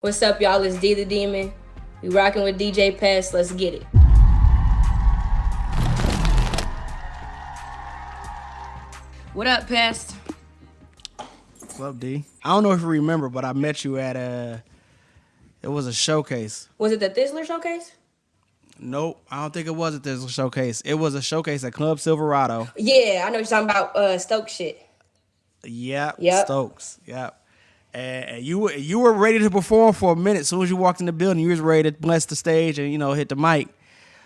What's up, y'all? It's Dee The Demon. We rocking with DJ Pest. Let's get it. What up, Pest? What's up, D? I don't know if you remember, but I met you at it was a showcase. Was it the Thizzler showcase? Nope, I don't think it was at this showcase. It was a showcase at Club Silverado. Yeah, I know you're talking about Stoke shit. Yep. Yep. Stokes. Yep. And you were ready to perform for a minute. As soon as you walked in the building, you was ready to bless the stage and hit the mic.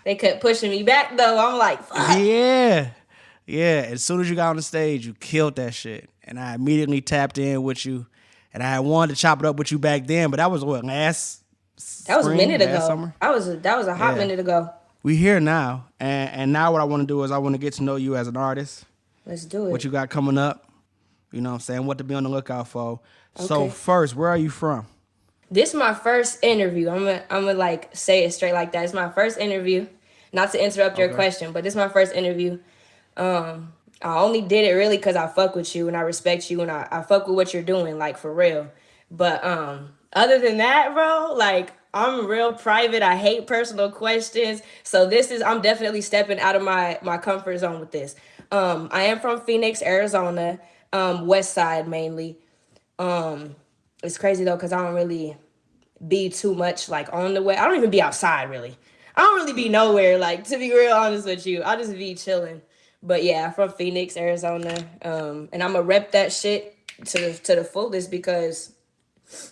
They kept pushing me back though. I'm like, fuck. Yeah. As soon as you got on the stage, you killed that shit, and I immediately tapped in with you. And I wanted to chop it up with you back then, but that was what That was a minute ago. Summer? That was a hot minute ago. We here now, and now what I want to do is I want to get to know you as an artist. Let's do it. What you got coming up? You know what I'm saying? What to be on the lookout for. Okay. So first, where are you from? This is my first interview. I'm gonna like say it straight like that. It's my first interview. Not to interrupt your question, but this is my first interview. I only did it really because I fuck with you and I respect you and I fuck with what you're doing, like for real. But other than that, bro, like I'm real private. I hate personal questions. So I'm definitely stepping out of my comfort zone with this. I am from Phoenix, Arizona, West Side mainly. It's crazy though, because I don't really be too much like on the way. I don't even be outside really. I don't really be nowhere, like, to be real honest with you. I just be chilling. But yeah, I'm from Phoenix, Arizona. And I'm going to rep that shit to the fullest because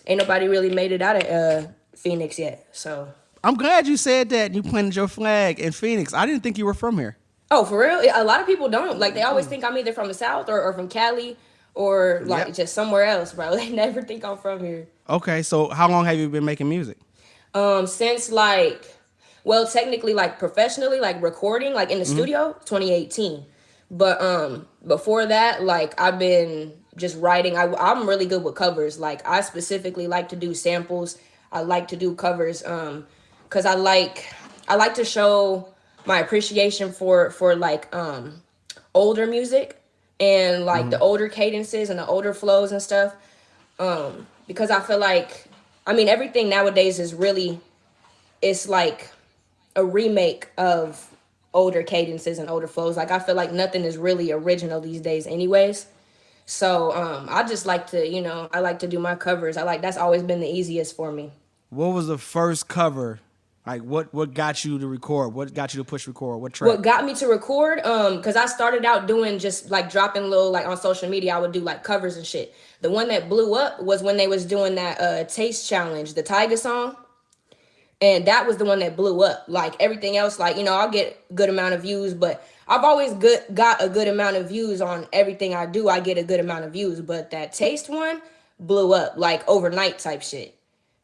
ain't nobody really made it out of Phoenix yet. So I'm glad you said that and you planted your flag in Phoenix. I didn't think you were from here. Oh, for real? A lot of people don't. Like, they always think I'm either from the South or from Cali or, like, just somewhere else, bro. They never think I'm from here. Okay, so how long have you been making music? Since, like... Well, technically, like, professionally, like, recording, like, in the studio, 2018. But before that, like, I've been just writing. I'm really good with covers. Like, I specifically like to do samples. I like to do covers because I like to show my appreciation for like, older music and, like, the older cadences and the older flows and stuff. Because I feel like, I mean, everything nowadays is really, it's, like... a remake of older cadences and older flows. Like, I feel like nothing is really original these days anyways. So I just like to, I like to do my covers. That's always been the easiest for me. What was the first cover? Like, what got you to record? What got you to push record? What track? What got me to record? Because I started out doing just, like, dropping little, like, on social media, I would do, like, covers and shit. The one that blew up was when they was doing that Taste Challenge, the Tyga song. And that was the one that blew up. Like, everything else, like, I'll get a good amount of views, but I've always got a good amount of views on everything I do. I get a good amount of views, but that Taste one blew up, like, overnight type shit.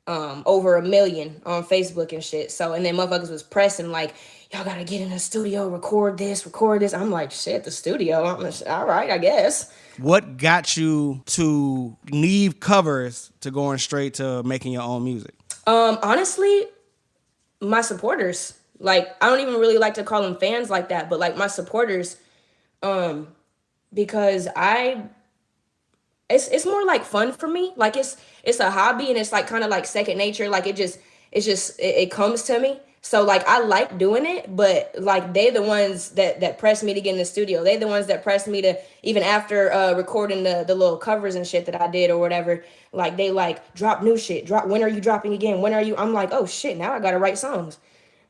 Over 1 million on Facebook and shit. So, and then motherfuckers was pressing, like, y'all gotta get in the studio, record this. I'm like, shit, the studio? All right, I guess. What got you to leave covers to going straight to making your own music? Honestly, my supporters. Like, I don't even really like to call them fans like that, but like my supporters, because it's more like fun for me. Like, it's a hobby and it's like kind of like second nature. Like, it comes to me. So like, I like doing it, but like, they the ones that pressed me to get in the studio. They the ones that pressed me to, even after recording the little covers and shit that I did or whatever, like, they like, drop new shit, when are you dropping again? I'm like, oh shit, now I gotta write songs.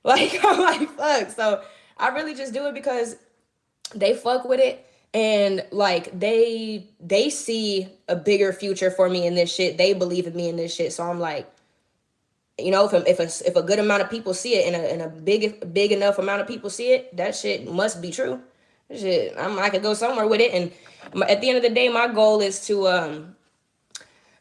Like, I'm like, fuck. So I really just do it because they fuck with it. And like, they see a bigger future for me in this shit. They believe in me in this shit. So I'm like, if a good amount of people see it and a big enough amount of people see it, that shit must be true. Shit, I could go somewhere with it. And at the end of the day, my goal is to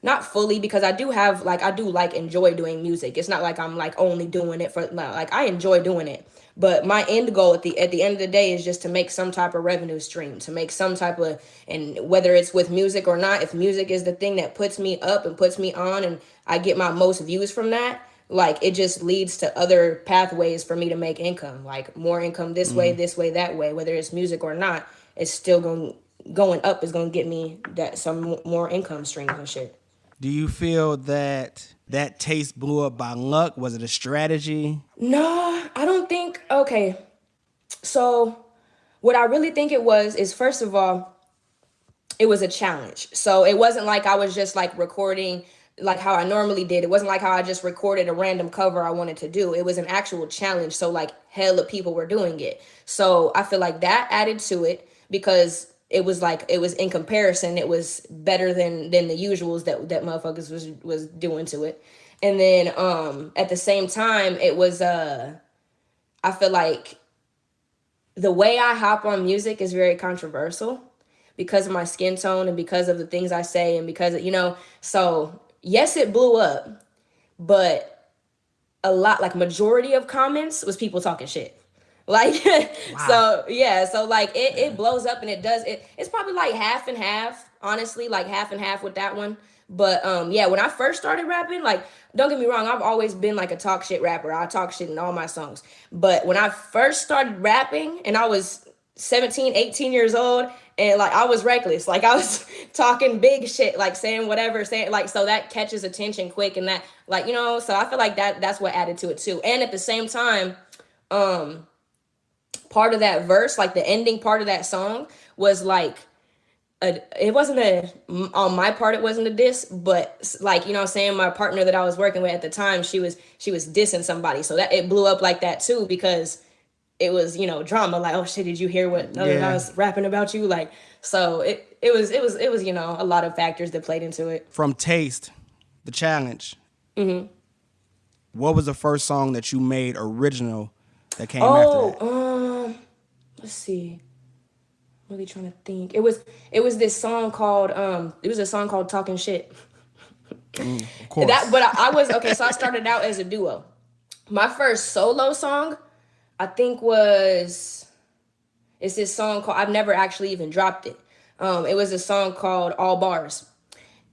not fully, because I do enjoy doing music. It's not like I'm like only doing it for, like, I enjoy doing it. But my end goal at the end of the day is just to make some type of revenue stream, to make some type of, and whether it's with music or not, if music is the thing that puts me up and puts me on and I get my most views from that, like, it just leads to other pathways for me to make income, like more income this way, that way, whether it's music or not, it's still going up is going to get me that some more income streams and shit. Do you feel that that taste blew up by luck? Was it a strategy? No, I don't think. Okay, so what I really think it was is, first of all, it was a challenge. So it wasn't like I was just like recording like how I normally did. It wasn't like how I just recorded a random cover I wanted to do. It was an actual challenge. So like hella people were doing it. So I feel like that added to it because it was like it was in comparison, it was better than the usuals that motherfuckers was doing to it. And then at the same time it was I feel like the way I hop on music is very controversial because of my skin tone and because of the things I say and because of, so yes, it blew up, but a lot, like majority of comments was people talking shit. Like, Wow. so yeah, so like it blows up and it's probably like half and half, honestly, like half and half with that one. But yeah, when I first started rapping, like, don't get me wrong, I've always been like a talk shit rapper. I talk shit in all my songs. But when I first started rapping and I was 17, 18 years old, and like I was reckless, like I was talking big shit, like saying whatever, saying like, so that catches attention quick, and that, like, so I feel like that's what added to it too. And at the same time, part of that verse, like the ending part of that song was like it wasn't on my part, it wasn't a diss, but like, what I'm saying, my partner that I was working with at the time, she was dissing somebody, so that it blew up like that too, because it was, drama, like, oh shit, did you hear what another guy was rapping about you, like, so it was a lot of factors that played into it. From Taste, the challenge, what was the first song that you made original that came after that? Let's see. Really trying to think. It was this song called it was a song called Talking Shit. Of course. But I was okay, so I started out as a duo. My first solo song, I think it's this song called, I've never actually even dropped it. It was a song called All Bars.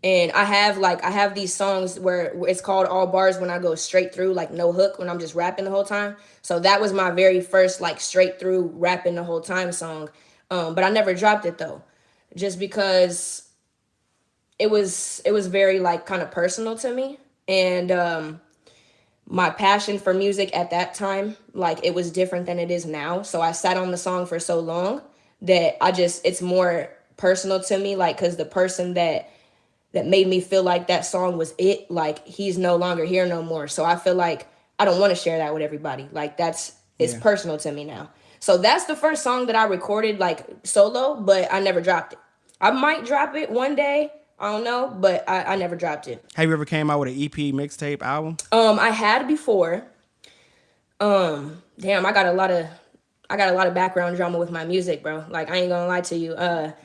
And I have these songs where it's called All Bars when I go straight through, like no hook, when I'm just rapping the whole time. So that was my very first like straight through rapping the whole time song. But I never dropped it though, just because it was very like kind of personal to me, and my passion for music at that time, like it was different than it is now. So I sat on the song for so long that it's more personal to me, like, because the person that made me feel like that song was it, like he's no longer here no more. So I feel like I don't want to share that with everybody. Like it's personal to me now. So that's the first song that I recorded like solo, but I never dropped it. I might drop it one day, I don't know, but I never dropped it. Have you ever came out with an EP, mixtape, album? I had before. Damn, I got a lot of background drama with my music, bro. Like, I ain't gonna lie to you.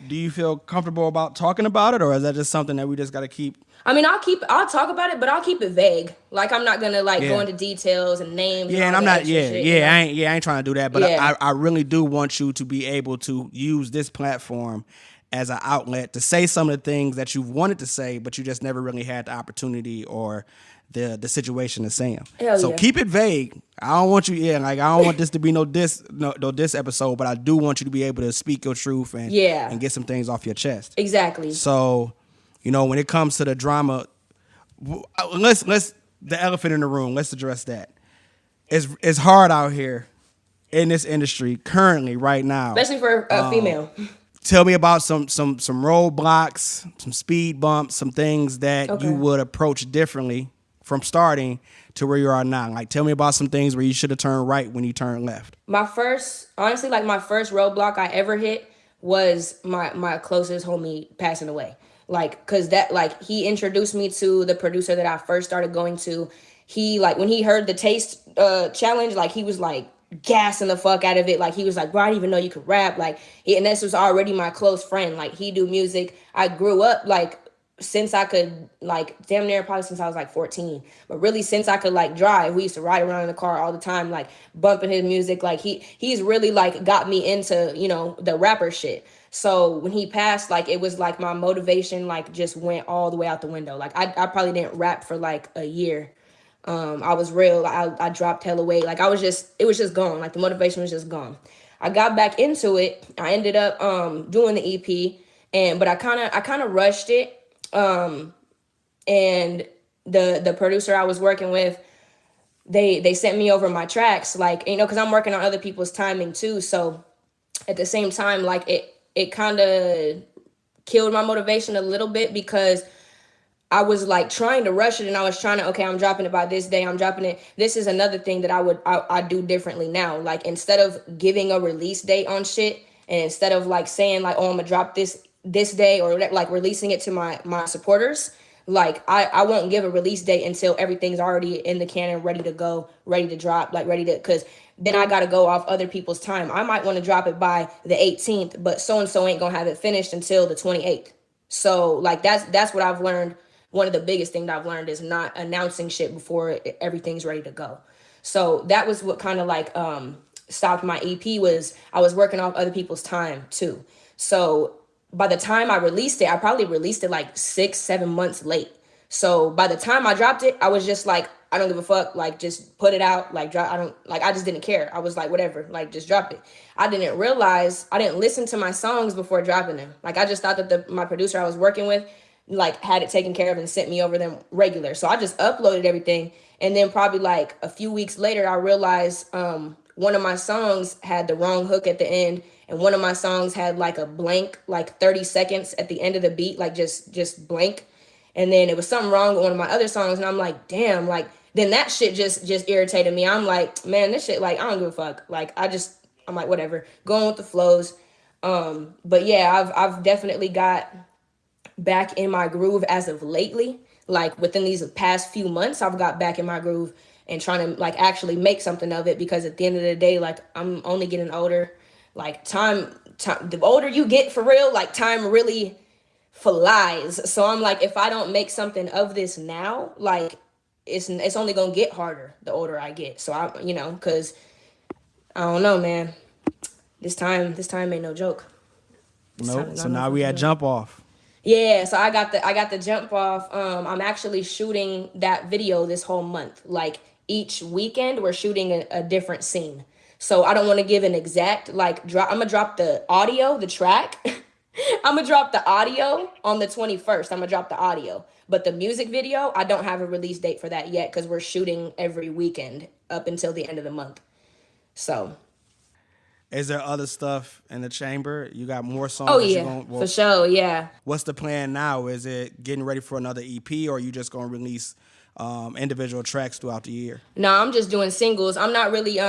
Do you feel comfortable about talking about it, or is that just something that we just gotta keep? I mean, I'll talk about it, but I'll keep it vague. Like, I'm not gonna like go into details and names. Yeah, and I'm not. I ain't trying to do that. But I really do want you to be able to use this platform as an outlet to say some of the things that you've wanted to say, but you just never really had the opportunity or the situation to say them. So keep it vague. I don't want you. I don't want this to be no diss episode, but I do want you to be able to speak your truth and get some things off your chest. Exactly. So, when it comes to the drama, let's the elephant in the room. Let's address that. It's hard out here in this industry currently right now, especially for a female. Tell me about some roadblocks, some speed bumps, some things that you would approach differently from starting to where you are now. Like, tell me about some things where you should have turned right when you turned left. My first roadblock I ever hit was my closest homie passing away. Like, cause that, like, he introduced me to the producer that I first started going to. He, like, when he heard the Taste challenge, like, he was like gassing the fuck out of it. Like, he was like, bro, I didn't even know you could rap. Like, and this was already my close friend. Like, he do music. I grew up, like, since I could, like, damn near probably since I was like 14, but really since I could like drive, we used to ride around in the car all the time, like bumping his music. Like, he's really like got me into, the rapper shit. So when he passed, like, it was like my motivation like just went all the way out the window. Like, I probably didn't rap for like a year. I was real. I dropped hella weight. Like, it was just gone. Like, the motivation was just gone. I got back into it. I ended up doing the EP, but I kind of rushed it. And and the producer I was working with, they sent me over my tracks, like, you know, because I'm working on other people's timing too. So at the same time, like it kind of killed my motivation a little bit, because I was like trying to rush it, and I was trying to, okay, I'm dropping it by this day, I'm dropping it. This is another thing that I do differently now. Like, instead of giving a release date on shit, and instead of like saying like, oh, I'm gonna drop this day, or like releasing it to my supporters, like I won't give a release date until everything's already in the can and ready to go, ready to drop, like ready to, because then I got to go off other people's time. I might want to drop it by the 18th, but so and so ain't gonna have it finished until the 28th. So like that's what I've learned. One of the biggest things I've learned is not announcing shit before everything's ready to go. So that was what kind of like stopped my EP, was I was working off other people's time too. So by the time I released it, I probably released it like 6-7 months late. So by the time I dropped it, I was just like, I don't give a fuck, like just put it out, like drop. I just didn't care. I was like, whatever, like just drop it. I didn't realize, I didn't listen to my songs before dropping them. Like, I just thought that my producer I was working with like had it taken care of and sent me over them regular. So I just uploaded everything, and then probably like a few weeks later, I realized one of my songs had the wrong hook at the end, and one of my songs had like a blank, like 30 seconds at the end of the beat, like just blank. And then it was something wrong with one of my other songs, and I'm like, damn, like then that shit just irritated me. I'm like, man, this shit, like I don't give a fuck. Like I'm like, whatever, going with the flows. But yeah, I've definitely got back in my groove as of lately. Like within these past few months, I've got back in my groove and trying to like actually make something of it, because at the end of the day, like I'm only getting older. Like time, the older you get for real, like time really flies. So I'm like, if I don't make something of this now, like it's only gonna get harder the older I get. So I, you know, because I don't know, man. This time ain't no joke. Nope. So now we at jump off. Yeah, so I got the jump off. I'm actually shooting that video this whole month. Like each weekend, we're shooting a different scene. So I don't want to give an exact like drop. I'm gonna drop the audio, the track. I'm gonna drop the audio on the 21st. I'm gonna drop the audio, but the music video, I don't have a release date for that yet, because we're shooting every weekend up until the end of the month. So. Is there other stuff in the chamber? You got more songs? Oh yeah, for sure, yeah. What's the plan now? Is it getting ready for another EP, or are you just gonna release individual tracks throughout the year? No, I'm just doing singles. I'm not really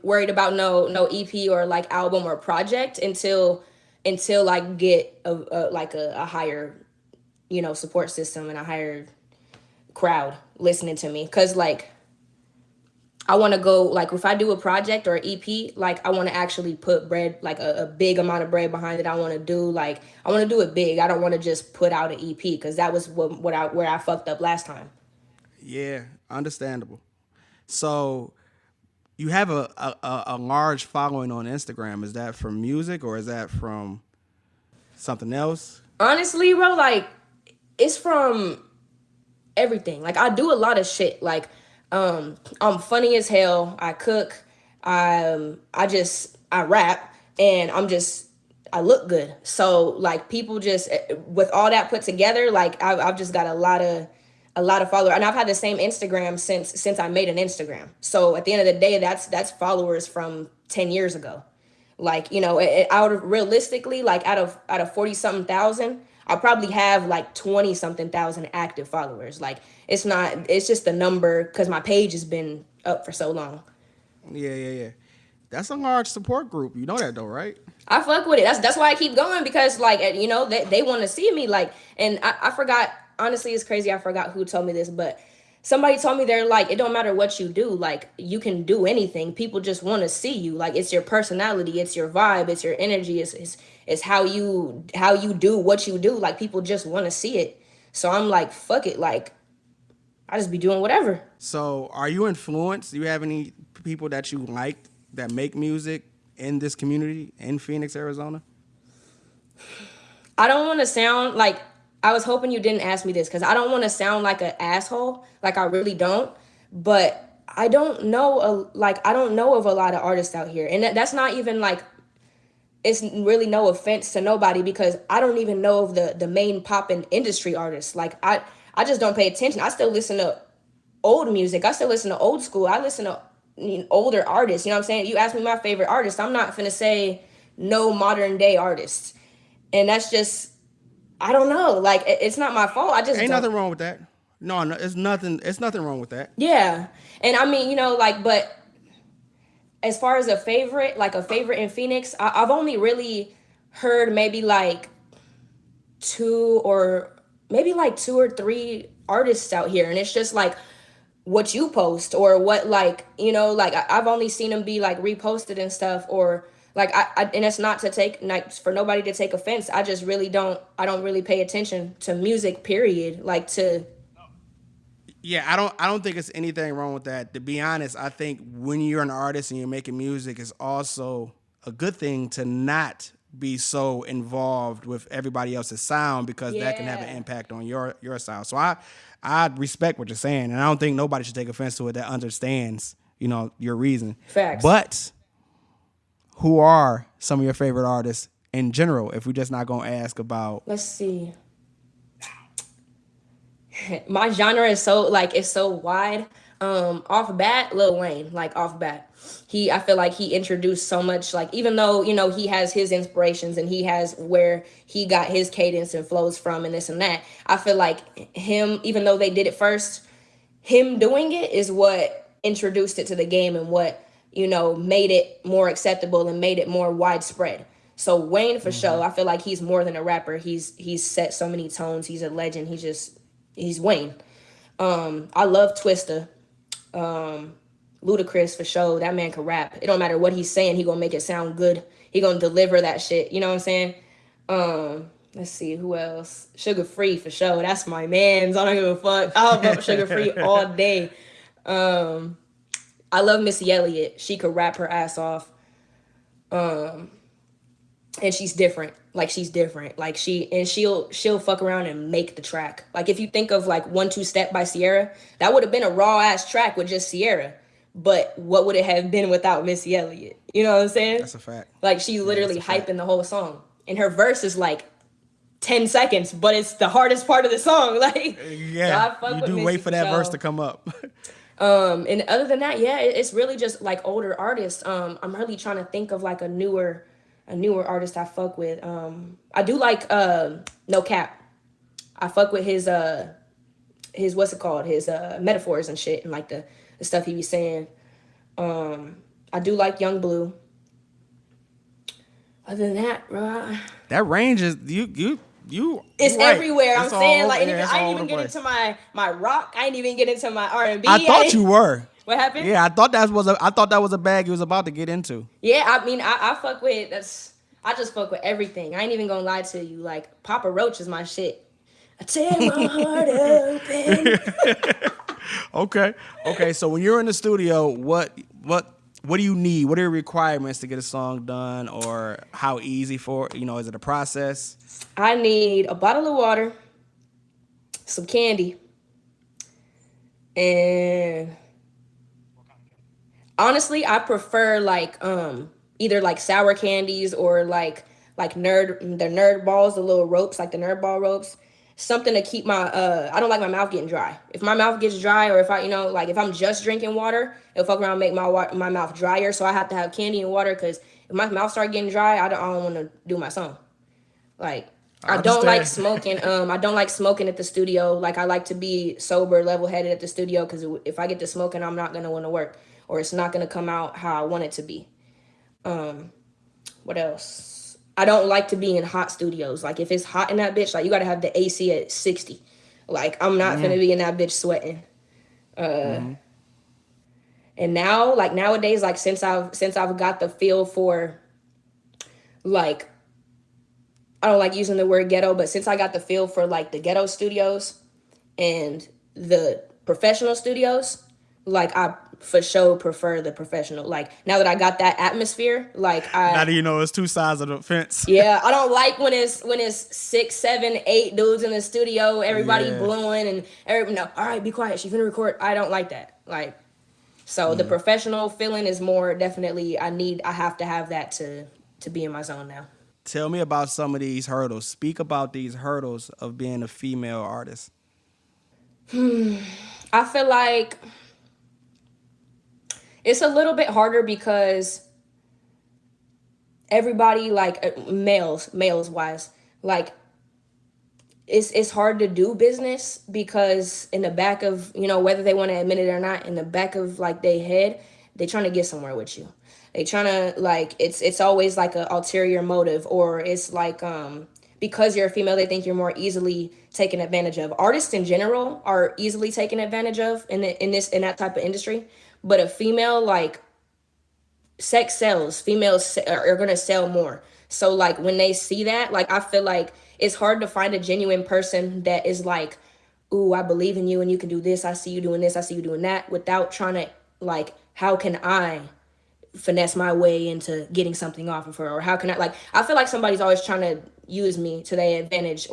worried about no EP or like album or project until I get a higher, you know, support system and a higher crowd listening to me. Cause like I want to go, like if I do a project or an EP, like I want to actually put bread, like a big amount of bread behind it. I want to do it big. I don't want to just put out an EP, because that was where I fucked up last time. Yeah, understandable. So you have a large following on Instagram. Is that from music, or is that from something else? Honestly, bro, like it's from everything. Like I do a lot of shit. Like I'm funny as hell. I cook. I rap, and I look good. So like people just, with all that put together, like I've just got a lot of followers, and I've had the same Instagram since I made an Instagram. So at the end of the day, that's followers from 10 years ago. Like, you know, realistically, like out of 40 something thousand, I'll probably have like 20 something thousand active followers. Like it's just the number, because my page has been up for so long. Yeah. That's a large support group. You know that though, right? I fuck with it. That's why I keep going, because like, you know, they want to see me, like, and I forgot, honestly, it's crazy. I forgot who told me this, but somebody told me, they're like, it don't matter what you do. Like you can do anything. People just want to see you. Like it's your personality. It's your vibe. It's your energy. It's how you do what you do. Like people just want to see it. So I'm like, fuck it. Like I just be doing whatever. So are you influenced? Do you have any people that you like that make music in this community in Phoenix, Arizona? I don't want to sound like, I was hoping you didn't ask me this, because I don't want to sound like an asshole. Like I really don't. But I don't know of a lot of artists out here. And that's not even like, it's really no offense to nobody, because I don't even know of the main poppin' industry artists. Like I I just don't pay attention. I still listen to old music. I still listen to old school. I listen to older artists. You know what I'm saying? You ask me my favorite artist, I'm not finna say no modern day artists. And that's just, I don't know. Like, it's not my fault. I just Ain't don't. nothing wrong with that. No, it's nothing. It's nothing wrong with that. Yeah. And I mean, like, but as far as a favorite, like a favorite in Phoenix, I've only really heard maybe like two or three artists out here. And it's just like what you post or what, like, like I've only seen them be like reposted and stuff, or like and it's not to take, like, for nobody to take offense. I just really I don't really pay attention to music, period. Like, to. Yeah, I don't think it's anything wrong with that. To be honest, I think when you're an artist and you're making music, it's also a good thing to not be so involved with everybody else's sound, because that can have an impact on your sound. So I respect what you're saying, and I don't think nobody should take offense to it that understands, your reason. Facts. But who are some of your favorite artists in general, if we're just not going to ask about... Let's see. My genre is so, like, it's so wide. Off bat, Lil Wayne, like, off bat. I feel like he introduced so much, like, even though, he has his inspirations and he has where he got his cadence and flows from and this and that, I feel like him, even though they did it first, him doing it is what introduced it to the game and what, made it more acceptable and made it more widespread. So Wayne, for sure, I feel like he's more than a rapper. He's set so many tones. He's a legend. He's Wayne. I love Twista. Ludacris, for sure. That man can rap. It don't matter what he's saying. He gonna make it sound good. He gonna deliver that shit. You know what I'm saying? Let's see, who else? Sugar Free, for sure. That's my man's. I don't give a fuck. I'll vote Sugar Free all day. I love Missy Elliott. She could rap her ass off. And she's different. Like, she's different. Like, she'll fuck around and make the track. Like, if you think of like 1-2 Step by Sierra, that would have been a raw ass track with just Sierra. But what would it have been without Missy Elliott? You know what I'm saying? That's a fact. Like, she's literally hyping the whole song. And her verse is like 10 seconds, but it's the hardest part of the song. Like, yeah, so you do wait for that verse to come up. And other than that, yeah, it's really just like older artists. I'm really trying to think of like a newer artist I fuck with. I do like No Cap. I fuck with his what's it called? His metaphors and shit, and like the stuff he be saying. I do like Young Blue. Other than that, bro, that range is you. It's right. everywhere. It's I'm saying, like, yeah, I ain't even get into my rock. I ain't even get into my R&B. I thought you were. What happened? Yeah, I thought that was a bag you was about to get into. Yeah, I mean, I fuck with that's. I just fuck with everything. I ain't even gonna lie to you. Like, Papa Roach is my shit. I tear my heart open. Okay. So when you're in the studio, what do you need? What are your requirements to get a song done, or how easy is it a process? I need a bottle of water, some candy, and honestly, I prefer like either like sour candies or like the nerd balls, the little ropes, like the nerd ball ropes. Something to keep my I don't like my mouth getting dry. If my mouth gets dry, or if I like if I'm just drinking water, it'll fuck around and make my mouth drier. So I have to have candy and water, because if my mouth start getting dry, I don't want to do my song. Like, I don't like smoking. I don't like smoking at the studio. Like, I like to be sober, level-headed at the studio, because if I get to smoking, I'm not gonna want to work, or it's not gonna come out how I want it to be. What else? I don't like to be in hot studios. Like, if it's hot in that bitch, like, you gotta have the AC at 60. Like, I'm not gonna be in that bitch sweating. And now, like, nowadays, like, since I've got the feel for, like, I don't like using the word ghetto, but since I got the feel for like the ghetto studios and the professional studios, like, I for sure prefer the professional. Like, now that I got that atmosphere, like, now that it's two sides of the fence. Yeah, I don't like when it's 6, 7, 8 dudes in the studio, everybody blowing and all right, be quiet, she's gonna record. I don't like that. Like, so the professional feeling is more definitely I have to have that to be in my zone now. Tell me about some of these hurdles. Speak about these hurdles of being a female artist. I feel like it's a little bit harder because everybody, like males wise, like it's hard to do business because in the back of, whether they want to admit it or not, in the back of like their head, they trying to get somewhere with you. They trying to, like, it's always like an ulterior motive, or it's like because you're a female, they think you're more easily taken advantage of. Artists in general are easily taken advantage of in that type of industry, but a female, like, sex sells. Females are going to sell more. So like when they see that, like, I feel like it's hard to find a genuine person that is like, ooh, I believe in you and you can do this. I see you doing this. I see you doing that, without trying to, like, how can I finesse my way into getting something off of her? Or how can I, like, I feel like somebody's always trying to use me to their advantage,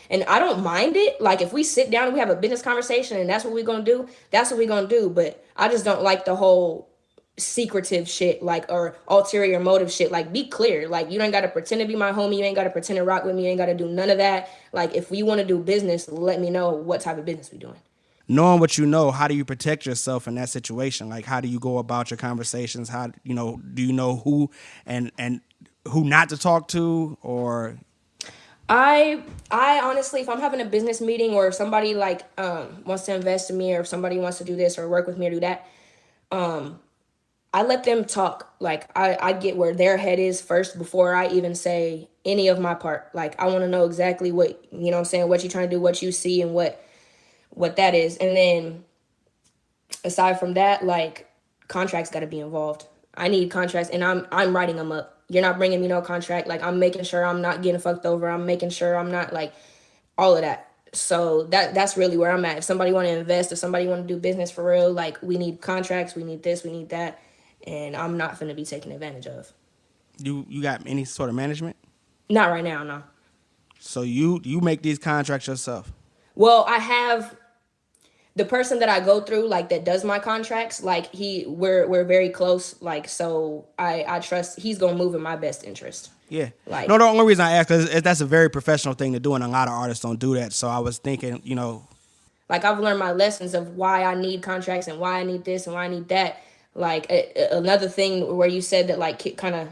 and I don't mind it. Like, if we sit down and we have a business conversation and that's what we're going to do, that's what we're going to do. But I just don't like the whole secretive shit, like, or ulterior motive shit. Like, be clear. Like, you ain't got to pretend to be my homie. You ain't got to pretend to rock with me. You ain't got to do none of that. Like, if we want to do business, let me know what type of business we doing. Knowing what you know, how do you protect yourself in that situation? Like, how do you go about your conversations? How, do you know who and who not to talk to? Or I honestly, if I'm having a business meeting, or if somebody, like, wants to invest in me, or if somebody wants to do this or work with me or do that, I let them talk. Like, I get where their head is first before I even say any of my part. Like, I want to know exactly what, what I'm saying, what you're trying to do, what you see, and what that is. And then aside from that, like, contracts got to be involved. I need contracts, and I'm writing them up. You're not bringing me no contract. Like, I'm making sure I'm not getting fucked over. I'm making sure I'm not, like, all of that. So that's really where I'm at. If somebody want to invest, if somebody want to do business for real, like, we need contracts, we need this, we need that, and I'm not finna be taken advantage of. you got any sort of management? Not right now, no. So you make these contracts yourself? Well, I have the person that I go through, like, that does my contracts. Like, we're very close. Like, so I trust he's gonna move in my best interest. Yeah. Like, No, the only reason I ask is that's a very professional thing to do, and a lot of artists don't do that. So I was thinking, like, I've learned my lessons of why I need contracts and why I need this and why I need that. Like, another thing where you said that, like, kind of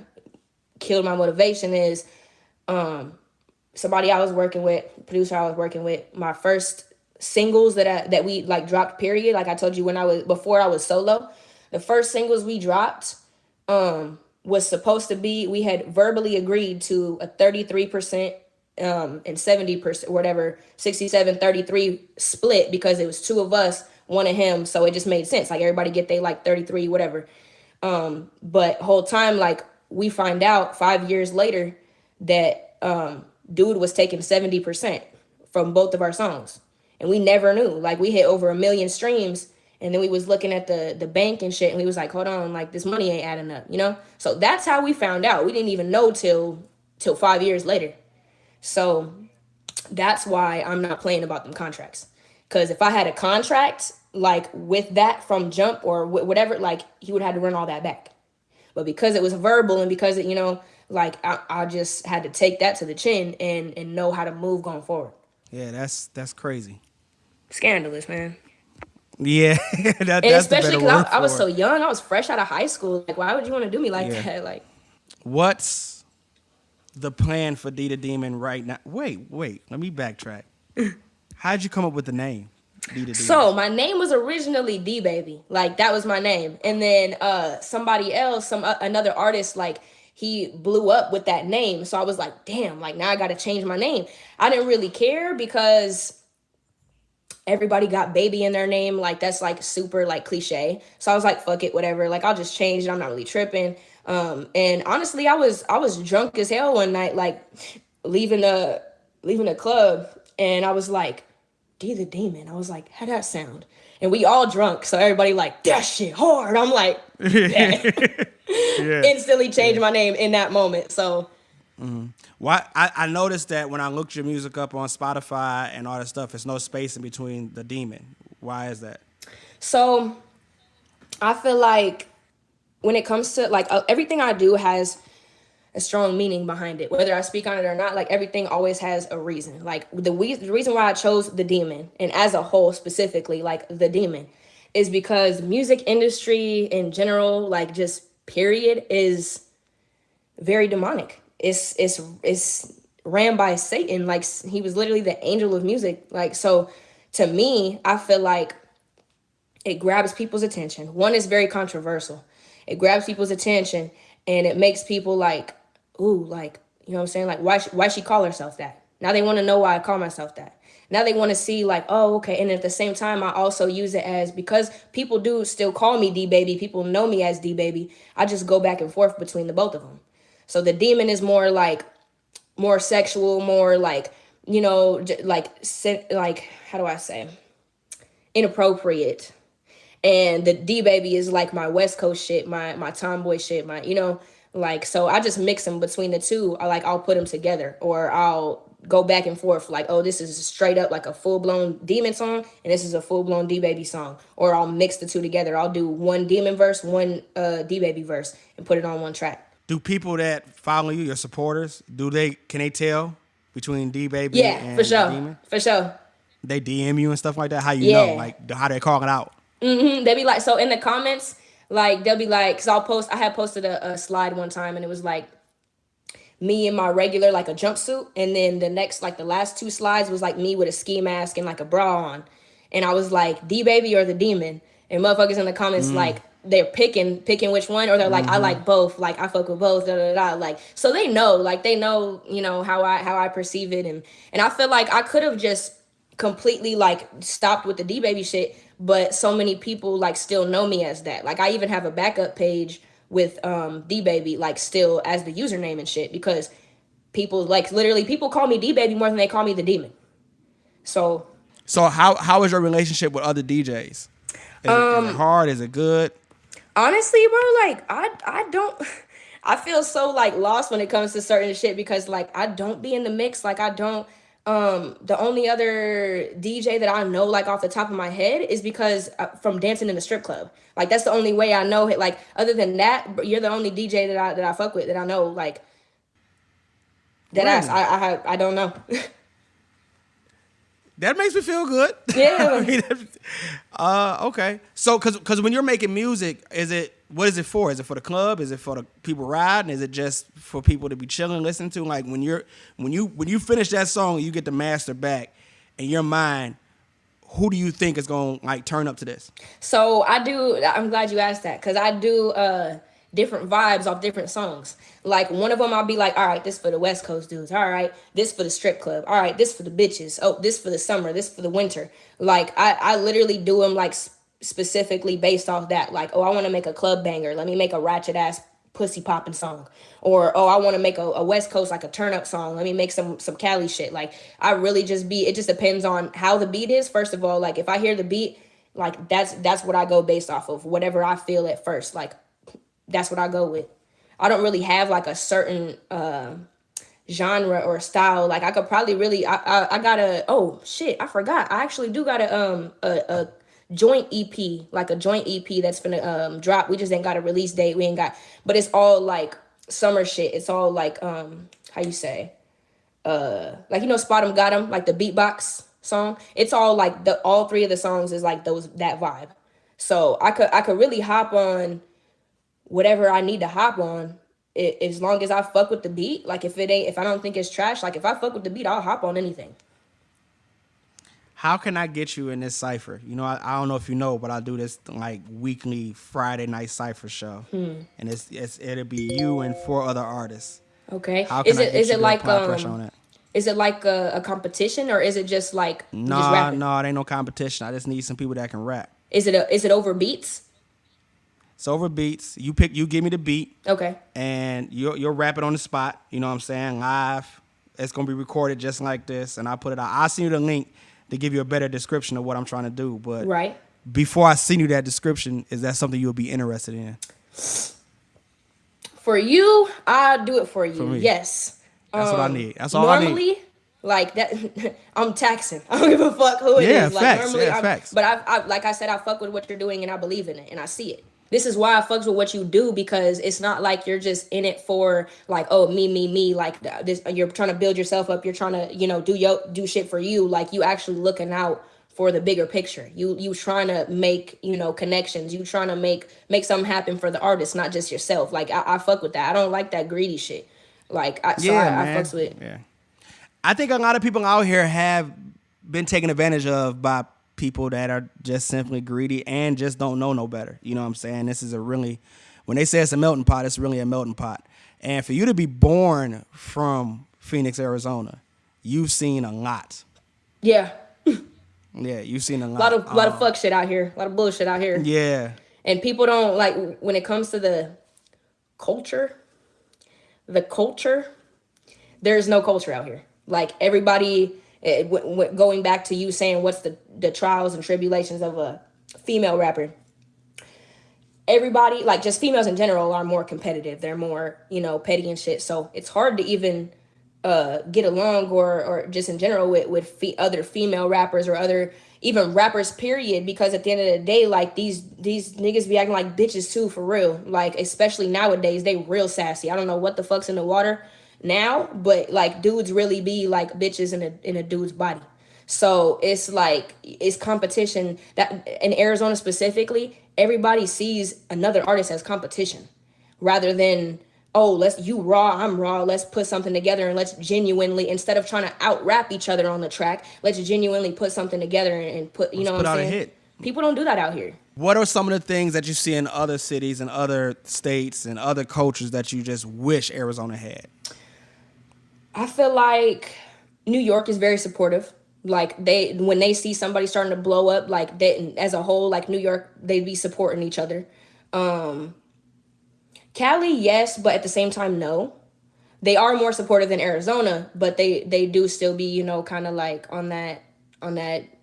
killed my motivation is somebody I was working with, producer I was working with, my first singles that we, like, dropped, period. Like I told you, before I was solo, the first singles we dropped was supposed to be, we had verbally agreed to a 33% and 70%, whatever, 67-33 split, because it was two of us, one of him, so it just made sense. Like, everybody get they, like, 33, whatever. But whole time, like, we find out 5 years later that dude was taking 70% from both of our songs, and we never knew. Like, we hit over 1 million streams, and then we was looking at the bank and shit, and we was like, hold on, like, this money ain't adding up. So that's how we found out. We didn't even know till 5 years later. So that's why I'm not playing about them contracts. Because if I had a contract, like, with that from jump or whatever, like, he would have to run all that back. But because it was verbal, and because like, I just had to take that to the chin and know how to move going forward. yeah, that's crazy. Scandalous, man. Yeah, And that's the especially better because word I was for so it. young. I was fresh out of high school. Like, why would you want to do me like Yeah. that? Like, What's the plan for Dee The Demon right now? Wait, let me backtrack. How'd you come up with the name, Dee The Demon? so my name was originally D Baby. Like, that was my name. And then somebody else, another artist, like, he blew up with that name. So I was like, damn, like, now I got to change my name. I didn't really care because everybody got baby in their name. Like, that's, like, super, like, cliche. So I was like, fuck it, whatever. Like, I'll just change it. I'm not really tripping. And honestly, I was drunk as hell one night, like, leaving the club, and I was like, Dee The Demon. I was like, how'd that sound? And we all drunk, so everybody like, that shit hard. I'm like, bet. Yeah. Instantly changed my name in that moment. So Why I noticed that when I looked your music up on Spotify and all that stuff, there's no space in between the demon. Why is that? so I feel like when it comes to, like, everything I do has a strong meaning behind it. Whether I speak on it or not, like everything always has a reason. Like the reason why I chose The Demon, and as a whole specifically, like The Demon, is because music industry in general, like just period, is very demonic. It's ran by Satan. Like he was literally the angel of music. Like, so to me, I feel like it grabs people's attention. One is very controversial. It grabs people's attention and it makes people like, ooh, like, you know what I'm saying? Like, why she call herself that? Now they want to know why I call myself that. Now they want to see like, oh, okay. And at the same time, I also use it as, because people do still call me D Baby. People know me as D Baby. I just go back and forth between the both of them. So The Demon is more sexual, more like, you know, like, how do I say? Inappropriate. And the D Baby is like my West Coast shit, my tomboy shit, my, you know, like, so I just mix them between the two. I'll put them together, or I'll go back and forth. Like, oh, this is straight up like a full blown Demon song, and this is a full blown D Baby song. Or I'll mix the two together. I'll do one Demon verse, one D Baby verse, and put it on one track. Do people that follow you, your supporters, can they tell between D Baby and for sure. Demon? For sure. They DM you and stuff like that? How you know? Like, how they call it out? They be like, so in the comments, like, they'll be like, because I had posted a slide one time, and it was like me in my regular, like a jumpsuit. And then the next, like the last two slides was like me with a ski mask and like a bra on. And I was like, D Baby or The Demon? And motherfuckers in the comments, like, they're picking which one, or they're like, I like both, like I fuck with both, da, da, da. Like, so they know, you know, how I perceive it. And I feel like I could have just completely like stopped with the D Baby shit, but so many people like still know me as that. Like, I even have a backup page with D Baby, like, still as the username and shit, because people, like, literally people call me D Baby more than they call me The Demon. So how is your relationship with other DJs? Is it hard? Is it good? Honestly, bro, like, I don't, I feel so like lost when it comes to certain shit, because like I don't be in the mix. Like, I don't, the only other DJ that I know, like, off the top of my head is because from dancing in the strip club. Like, that's the only way I know it. Like, other than that, you're the only DJ that I fuck with, that I know, like, that really? I don't know. That makes me feel good. Yeah. Okay. So, cause when you're making music, what is it for? Is it for the club? Is it for the people riding? Is it just for people to be chilling, listening to? Like, when you finish that song, you get the master back in your mind, who do you think is going to like turn up to this? So I'm glad you asked that, because I do different vibes off different songs. Like, one of them I'll be like, all right, this for the West Coast dudes. All right, this for the strip club. All right, this for the bitches. Oh, this for the summer. This for the winter. Like, I literally do them like specifically based off that. Like, oh, I want to make a club banger. Let me make a ratchet ass pussy popping song. Or, oh, I want to make a West Coast, like a turn up song. Let me make some Cali shit. Like, I really it just depends on how the beat is. First of all, like, if I hear the beat, like, that's what I go based off of. Whatever I feel at first, like, that's what I go with. I don't really have like a certain genre or style. Like, I could probably really, I got oh shit, I forgot. I actually do got a joint EP, like a joint EP that's gonna drop. We just ain't got a release date. We ain't got, but it's all like summer shit. It's all like how you say, like, you know, Spot 'em Got 'em, like the beatbox song. It's all like all three of the songs is like that vibe. So I could really hop on whatever I need to hop on, as long as I fuck with the beat. Like, if I don't think it's trash, like, if I fuck with the beat, I'll hop on anything. How can I get you in this cypher? You know, I don't know if you know, but I do this like weekly Friday night cypher show, and it'll be you and 4 other artists. Okay. How can is it like pressure on it? Is it like a competition, or is it just like no, it ain't no competition. I just need some people that can rap. Is it over beats? It's over beats. You give me the beat. Okay. And you'll rap it on the spot. You know what I'm saying? Live. It's gonna be recorded just like this, and I put it out. I'll send you the link to give you a better description of what I'm trying to do. But right. Before I send you that description, is that something you'll be interested in? For you, I'll do it for you. For me. Yes. That's what I need. That's all I need. Normally, like that, I'm taxing. I don't give a fuck who it is. Like, facts. normally, facts. But I like I said, I fuck with what you're doing, and I believe in it, and I see it. this is why I fucks with what you do, because it's not like you're just in it for like, oh, me, like this. You're trying to build yourself up. You're trying to, do shit for you. Like, you actually looking out for the bigger picture. You trying to make, connections. You trying to make something happen for the artist, not just yourself. Like, I fuck with that. I don't like that greedy shit. Like, I fucks with it. Yeah. I think a lot of people out here have been taken advantage of by people that are just simply greedy and just don't know no better. You know what I'm saying? This is when they say it's a melting pot, it's really a melting pot. And for you to be born from Phoenix, Arizona, you've seen a lot. Yeah. Yeah, you've seen a lot. A lot of fuck shit out here. A lot of bullshit out here. Yeah. And people don't, like, when it comes to the culture, there's no culture out here. Like, everybody, going back to you saying what's the trials and tribulations of a female rapper, everybody, like, just females in general, are more competitive. They're more, petty and shit. So it's hard to even get along or just in general with other female rappers or other even rappers, period, because at the end of the day, like, these niggas be acting like bitches too, for real. Like, especially nowadays, they real sassy. I don't know what the fuck's in the water now, but like, dudes really be like bitches in a dude's body. So it's like, it's competition. That in Arizona specifically, everybody sees another artist as competition rather than, oh, you raw, I'm raw, let's put something together and let's genuinely, instead of trying to out rap each other on the track, let's genuinely put something together and put, what I'm saying? A hit. People don't do that out here. What are some of the things that you see in other cities and other states and other cultures that you just wish Arizona had? I feel like New York is very supportive. Like, when they see somebody starting to blow up, like, they, as a whole, like, New York, they be supporting each other. Cali, yes, but at the same time, no. They are more supportive than Arizona, but they do still be, kind of like on that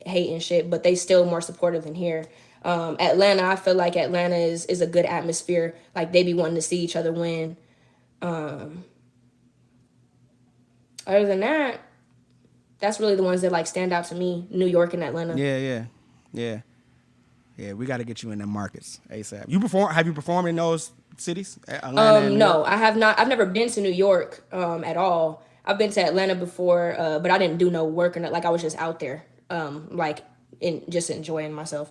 hate and shit, but they still more supportive than here. Atlanta, I feel like Atlanta is a good atmosphere. Like, they be wanting to see each other win. Other than that, that's really the ones that like stand out to me. New York and Atlanta. Yeah. We got to get you in them markets ASAP. Have you performed in those cities? Atlanta no, I have not. I've never been to New York at all. I've been to Atlanta before, but I didn't do no work or not. Like, I was just out there, like, just enjoying myself.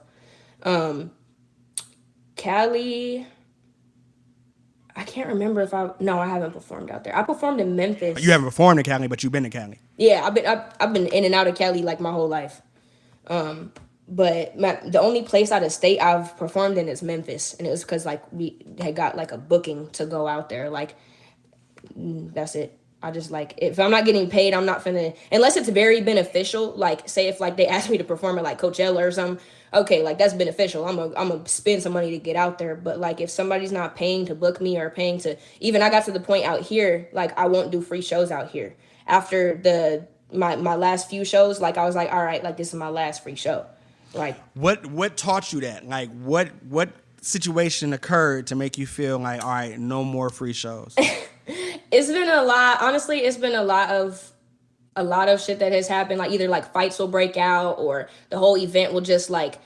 Cali, I can't remember if I haven't performed out there. I performed in Memphis. You haven't performed in Cali, but you've been to Cali. Yeah, I've been in and out of Cali like my whole life. But the only place out of state I've performed in is Memphis, and it was because like we had got like a booking to go out there. Like, that's it. I just like, if I'm not getting paid, I'm not finna, unless it's very beneficial. Like, say if like they asked me to perform at like Coachella or something, okay, like that's beneficial. I'm gonna spend some money to get out there. But like, if somebody's not paying to book me or paying to, even I got to the point out here, like, I won't do free shows out here. After my last few shows, like, I was like, all right, like, this is my last free show. Like, what taught you that? Like, what situation occurred to make you feel like, all right, no more free shows? It's been a lot. Honestly, it's been a lot of shit that has happened. Like, either like fights will break out or the whole event will just like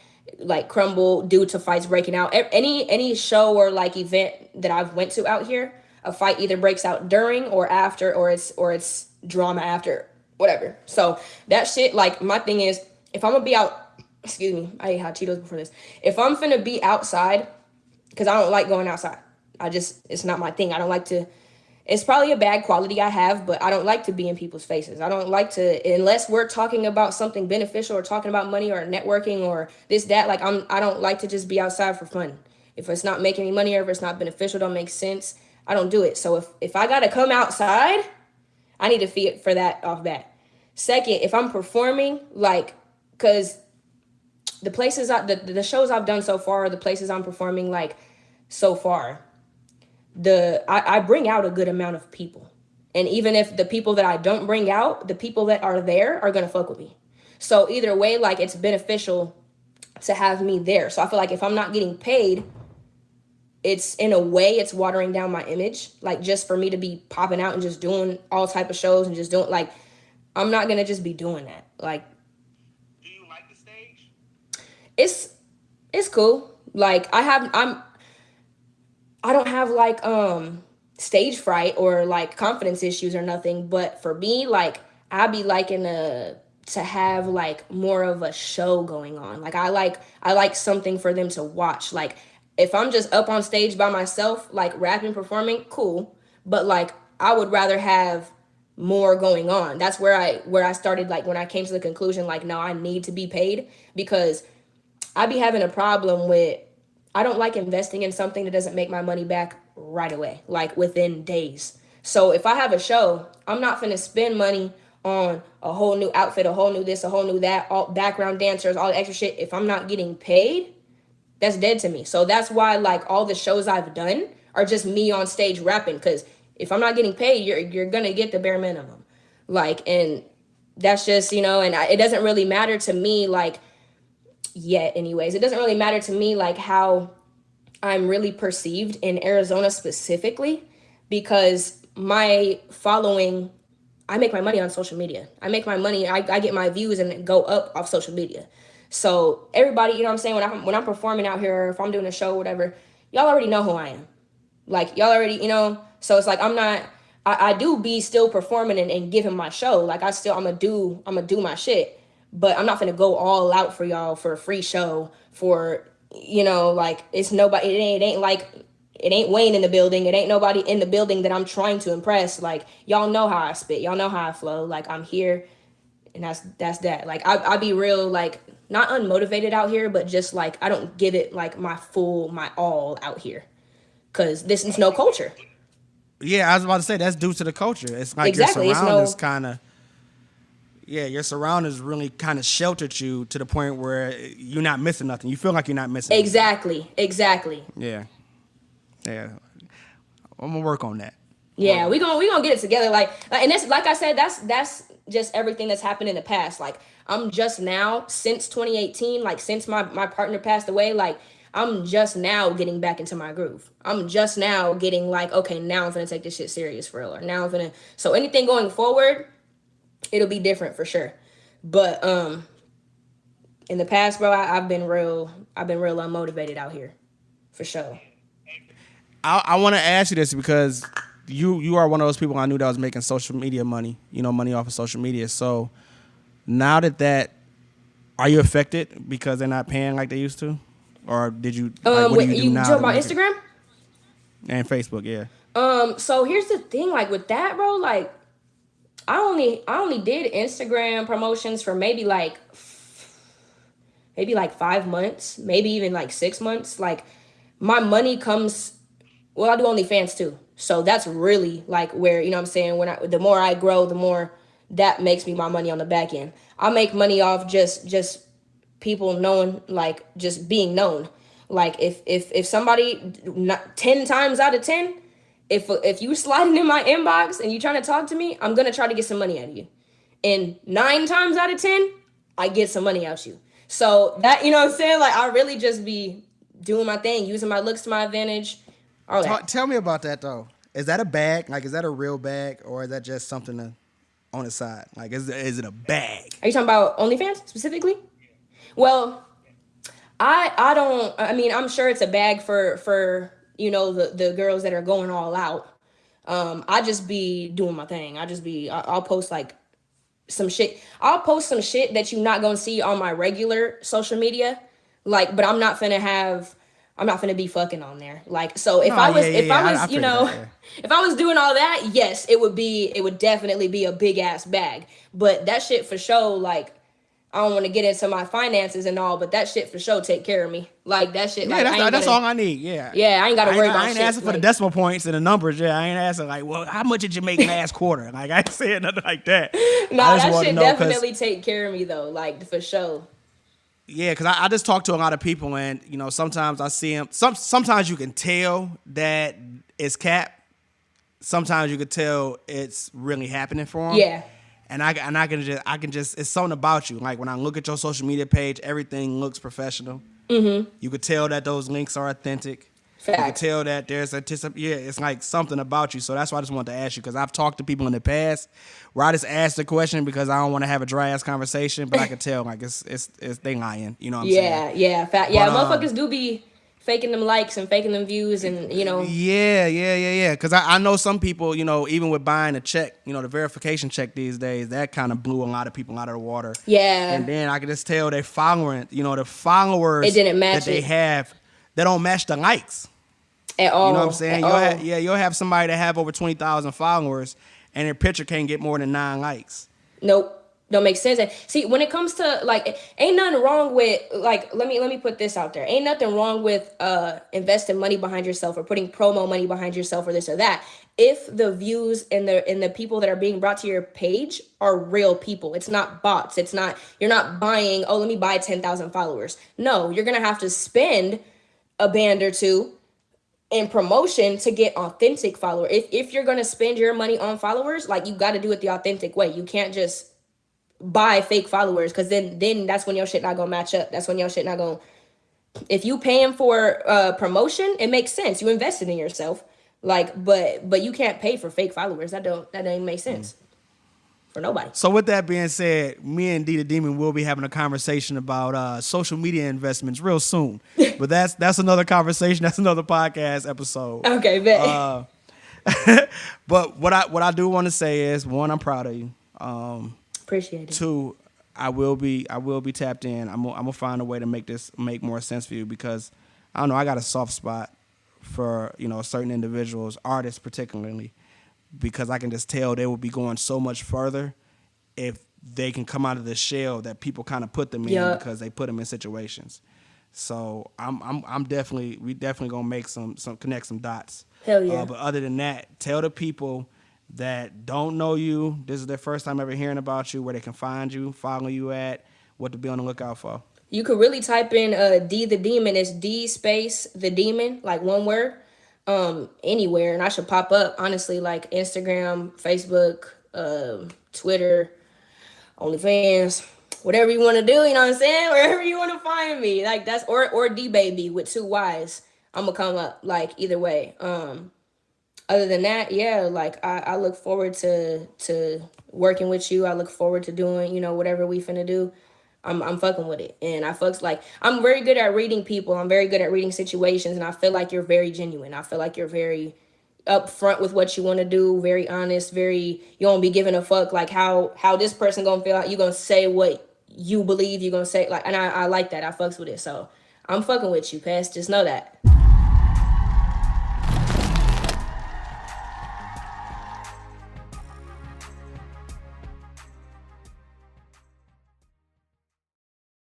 crumble due to fights breaking out. Any show or like event that I've went to out here, a fight either breaks out during or after, or it's drama after, whatever. So that shit, like, my thing is, if I'm gonna be out, excuse me, I ate hot Cheetos before this. If I'm finna be outside, because I don't like going outside. It's not my thing. I don't like to, it's probably a bad quality I have, but I don't like to be in people's faces. I don't like to, unless we're talking about something beneficial or talking about money or networking or this, that, like, I don't like to just be outside for fun. If it's not making any money or if it's not beneficial, don't make sense, I don't do it. So if I gotta come outside, I need to fee for that off bat. Second, if I'm performing, like, because the places, the shows I've done so far, the places I'm performing, like, so far, I bring out a good amount of people. And even if the people that I don't bring out, the people that are there are going to fuck with me. So either way, like, it's beneficial to have me there. So I feel like if I'm not getting paid, it's, in a way, it's watering down my image. Like, just for me to be popping out and just doing all type of shows and just doing, like, I'm not going to just be doing that. Like, do you like the stage? It's cool. Like, I don't have like stage fright or like confidence issues or nothing, but for me, like I be liking to have like more of a show going on. Like I like something for them to watch. Like if I'm just up on stage by myself, like rapping, performing, cool. But like I would rather have more going on. That's where I started, like when I came to the conclusion like no, I need to be paid, because I be having a problem with, I don't like investing in something that doesn't make my money back right away, like within days. So if I have a show, I'm not finna spend money on a whole new outfit, a whole new this, a whole new that, all background dancers, all the extra shit. If I'm not getting paid, that's dead to me. So that's why like all the shows I've done are just me on stage rapping, because if I'm not getting paid, you're gonna get the bare minimum. Like, and that's just, and it doesn't really matter to me, like, yet anyways, it doesn't really matter to me like how I'm really perceived in Arizona specifically, because my following, I make my money on social media. I make my money, I get my views and go up off social media. So everybody, you know what I'm saying, when I'm performing out here, or if I'm doing a show or whatever, y'all already know who I am. Like y'all already, so it's like I'm not, I do be still performing and giving my show. Like I'm gonna do my shit. But I'm not gonna go all out for y'all for a free show for, like it's nobody, it ain't like, it ain't Wayne in the building. It ain't nobody in the building that I'm trying to impress. Like y'all know how I spit. Y'all know how I flow. Like I'm here, and that's that. Like I be real, like not unmotivated out here, but just like I don't give it like my all out here, because this is no culture. Yeah, I was about to say that's due to the culture. It's like exactly. Your surroundings kind of. Yeah, your surroundings really kind of sheltered you to the point where you're not missing nothing. You feel like you're not missing Exactly. Yeah. I'm gonna work on that. Yeah, we gonna get it together. Like and that's, like I said, that's just everything that's happened in the past. Like I'm just now, since 2018, like since my partner passed away, like I'm just now getting back into my groove. I'm just now getting like, okay, now I'm gonna take this shit serious for real. Or now I'm gonna, so anything going forward, it'll be different for sure. But in the past, bro, I've been real unmotivated out here, for sure. I want to ask you this because you are one of those people I knew that was making social media money, money off of social media. So now that are you affected because they're not paying like they used to, or did you? Like, what do you do now? Talking about Instagram and Facebook, yeah. So here's the thing, like with that, bro, like I only did Instagram promotions for maybe like 5 months, maybe even like 6 months. Like my money comes, well, I do OnlyFans too. So that's really like where, what I'm saying, the more I grow, the more that makes me my money on the back end. I make money off just people knowing, like just being known. Like if somebody 10 times out of 10, if you sliding in my inbox and you trying to talk to me, I'm gonna try to get some money out of you. And 9 times out of 10, I get some money out of you. So that, what I'm saying, like I really just be doing my thing, using my looks to my advantage. All that. Tell me about that though. Is that a bag? Like, is that a real bag, or is that just something on the side? Like, is it a bag? Are you talking about OnlyFans specifically? Well, I don't. I mean, I'm sure it's a bag for the girls that are going all out. I just be doing my thing. I'll post like some shit. I'll post some shit that you're not gonna see on my regular social media. Like, but I'm not finna be fucking on there. Like, so if I was doing all that, yes, it would definitely be a big ass bag. But that shit for sure, like, I don't want to get into my finances and all, but that shit for sure take care of me. Like that shit. Yeah, like, that's all I need. Yeah. Yeah, I ain't gotta worry about shit. I ain't asking for the decimal points and the numbers. Yeah, I ain't asking like, well, how much did you make last quarter? Like I ain't saying nothing like that. Nah, that shit definitely take care of me though. Like for sure. Yeah, because I just talk to a lot of people, and sometimes I see them. Sometimes you can tell that it's cap. Sometimes you can tell it's really happening for them. Yeah. And I can just it's something about you. Like when I look at your social media page, everything looks professional. Mm-hmm. You could tell that those links are authentic. Fact. You can tell that there's it's like something about you. So that's why I just wanted to ask you, because I've talked to people in the past where I just asked the question because I don't want to have a dry ass conversation, but I can tell like it's they lying. You know what I'm saying? Yeah, fact. Yeah, motherfuckers do be faking them likes and faking them views, and Yeah. Because I know some people, even with buying a check, the verification check these days, that kind of blew a lot of people out of the water. Yeah. And then I can just tell they following, the followers it didn't match that they have, they don't match the likes at all. You know what I'm saying? You'll have somebody that have over 20,000 followers, and their picture can't get more than 9 likes. Nope. Don't make sense. And see, when it comes to like, ain't nothing wrong with like, let me put this out there. Ain't nothing wrong with investing money behind yourself or putting promo money behind yourself or this or that. If the views and the people that are being brought to your page are real people, it's not bots. It's not, you're not buying, let me buy 10,000 followers. No, you're gonna have to spend a band or two in promotion to get authentic followers. If you're gonna spend your money on followers, like, you got to do it the authentic way. You can't just buy fake followers, because then that's when your shit not gonna match up. That's when your shit not gonna. If you paying for promotion, it makes sense. You invested in yourself, like, but you can't pay for fake followers. That doesn't make sense for nobody. So with that being said, me and Dee The Demon will be having a conversation about social media investments real soon. But that's another conversation. That's another podcast episode. Okay, bet. But what I do want to say is, one, I'm proud of you. Appreciate it. 2, I will be tapped in. I'm gonna find a way to make this make more sense for you, because I don't know, I got a soft spot for certain individuals, artists particularly, because I can just tell they will be going so much further if they can come out of the shell that people kind of put them in, because they put them in situations. So we definitely gonna make some connect some dots. Hell yeah. But other than that, tell the people that don't know you, this is their first time ever hearing about you, where they can find you, follow you at, what to be on the lookout for. You could really type in Dee The Demon. It's D space The Demon, like one word, anywhere, and I should pop up, honestly, like Instagram, Facebook, Twitter, OnlyFans, whatever you want to do, you know what I'm saying? Wherever you want to find me, like, that's, or D Baby with 2 Y's, I'm gonna come up, like, either way. Other than that, yeah, like, I look forward to working with you. I look forward to doing, whatever we finna do. I'm fucking with it. And I'm very good at reading people. I'm very good at reading situations. And I feel like you're very genuine. I feel like you're very upfront with what you want to do, very honest, you won't be giving a fuck, like, how this person gonna feel. You gonna say what you believe you gonna say, like, and I like that. I fucks with it. So I'm fucking with you, Pest. Just know that.